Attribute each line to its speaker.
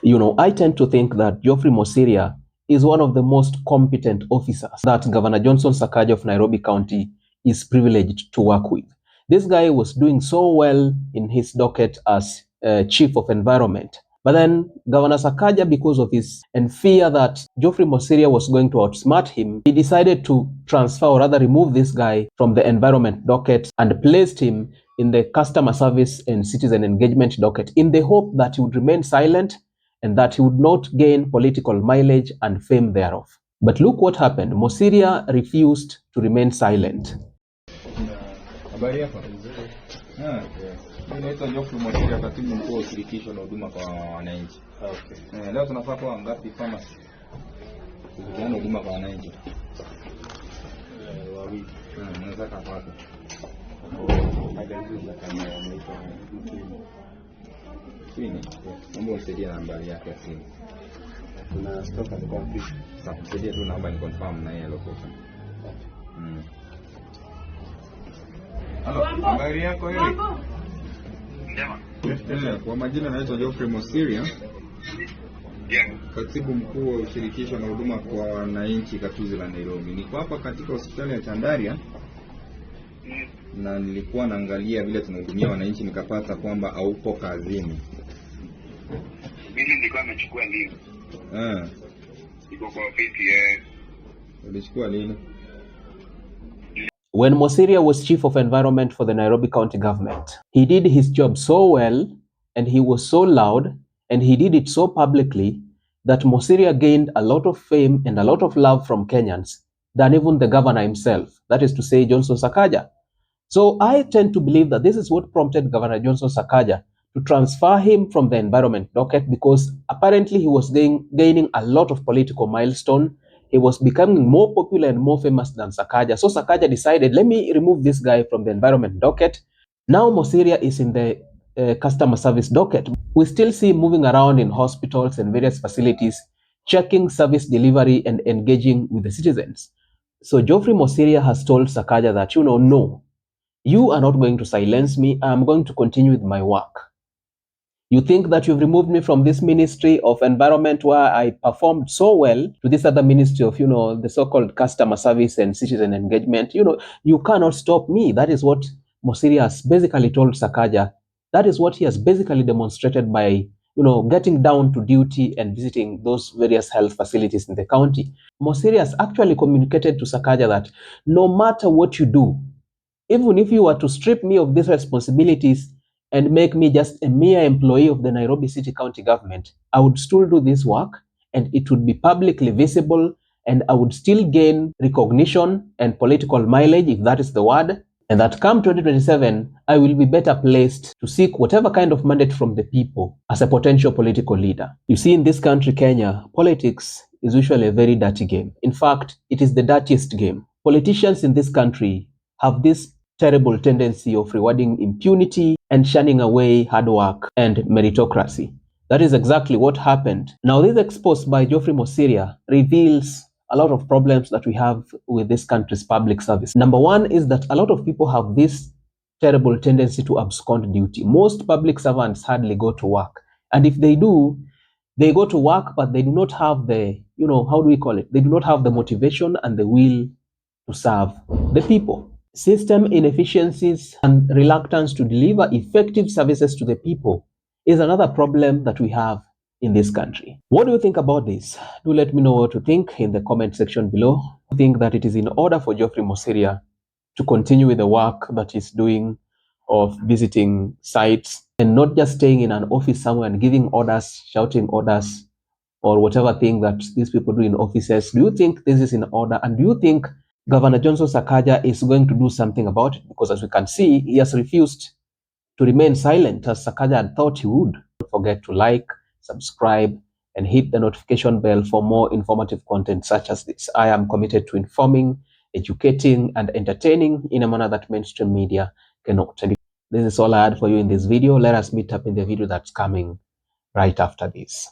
Speaker 1: I tend to think that Geoffrey Mosiria is one of the most competent officers that Governor Johnson Sakaja of Nairobi County is privileged to work with. This guy was doing so well in his docket as Chief of Environment. But then Governor Sakaja, because of his and fear that Geoffrey Mosiria was going to outsmart him, he decided to transfer or rather remove this guy from the environment docket and placed him in the customer service and citizen engagement docket in the hope that he would remain silent and that he would not gain political mileage and fame thereof. But look what happened. Mosiria refused to remain silent.
Speaker 2: Habari yako? Naitwa Geoffrey Mosiria, katibu mkuu wa shirikisho la huduma kwa wananchi. Okay. Leo tunafaa kwa ngapi pharmacy? Kuhusiana huduma kwa wananchi. Wawili. Unaweza kapata. Magazini ya kamera inaitwa Swini. Mambo usaidie nambari yake ya simu. Kuna stock at complete. Sasa usaidie tu namba ni confirm na yeye location. Halo, habari yako hivi? Njema. Kwa majina naitwa Geoffrey Mosiria. Katibu mkuu wa ushirikisho na huduma kwa wananchi Katuzi la Nairobi. Niko hapa katika hospitali ya Chandaria na nilikuwa naangalia vile tunahudumia wananchi, nikapata kwamba haupo kazini.
Speaker 3: Mimi nilikuwa nimechukua leave. Niko kwa ofisi
Speaker 2: Ulichukua lini?
Speaker 1: When Mosiria was Chief of Environment for the Nairobi County government, he did his job so well and he was so loud and he did it so publicly that Mosiria gained a lot of fame and a lot of love from Kenyans than even the governor himself, that is to say Johnson Sakaja. So I tend to believe that this is what prompted Governor Johnson Sakaja to transfer him from the environment docket, because apparently he was gaining a lot of political milestone. He was becoming more popular and more famous than Sakaja. So Sakaja decided, let me remove this guy from the environment docket. Now Mosiria is in the customer service docket. We still see him moving around in hospitals and various facilities, checking service delivery and engaging with the citizens. So Geoffrey Mosiria has told Sakaja that, no, you are not going to silence me. I'm going to continue with my work. You think that you've removed me from this ministry of environment where I performed so well to this other ministry of, the so-called customer service and citizen engagement. You cannot stop me. That is what Mosiria has basically told Sakaja. That is what he has basically demonstrated by, getting down to duty and visiting those various health facilities in the county. Mosiria has actually communicated to Sakaja that no matter what you do, even if you were to strip me of these responsibilities and make me just a mere employee of the Nairobi City County government, I would still do this work and it would be publicly visible and I would still gain recognition and political mileage, if that is the word, and that come 2027, I will be better placed to seek whatever kind of mandate from the people as a potential political leader. You see, in this country, Kenya, politics is usually a very dirty game. In fact, it is the dirtiest game. Politicians in this country have this terrible tendency of rewarding impunity and shunning away hard work and meritocracy. That is exactly what happened. Now, this exposed by Geoffrey Mosiria reveals a lot of problems that we have with this country's public service. Number one is that a lot of people have this terrible tendency to abscond duty. Most public servants hardly go to work. And if they do, they go to work, but they do not have the, how do we call it? They do not have the motivation and the will to serve the people. System inefficiencies and reluctance to deliver effective services to the people is another problem that we have in this country. What do you think about this? Do let me know what you think in the comment section below. I think that it is in order for Geoffrey Mosiria to continue with the work that he's doing of visiting sites and not just staying in an office somewhere and giving orders, shouting orders, or whatever thing that these people do in offices. Do you think this is in order? And do you think Governor Johnson Sakaja is going to do something about it? Because as we can see, he has refused to remain silent as Sakaja had thought he would. Don't forget to like, subscribe, and hit the notification bell for more informative content such as this. I am committed to informing, educating, and entertaining in a manner that mainstream media cannot. And this is all I had for you in this video. Let us meet up in the video that's coming right after this.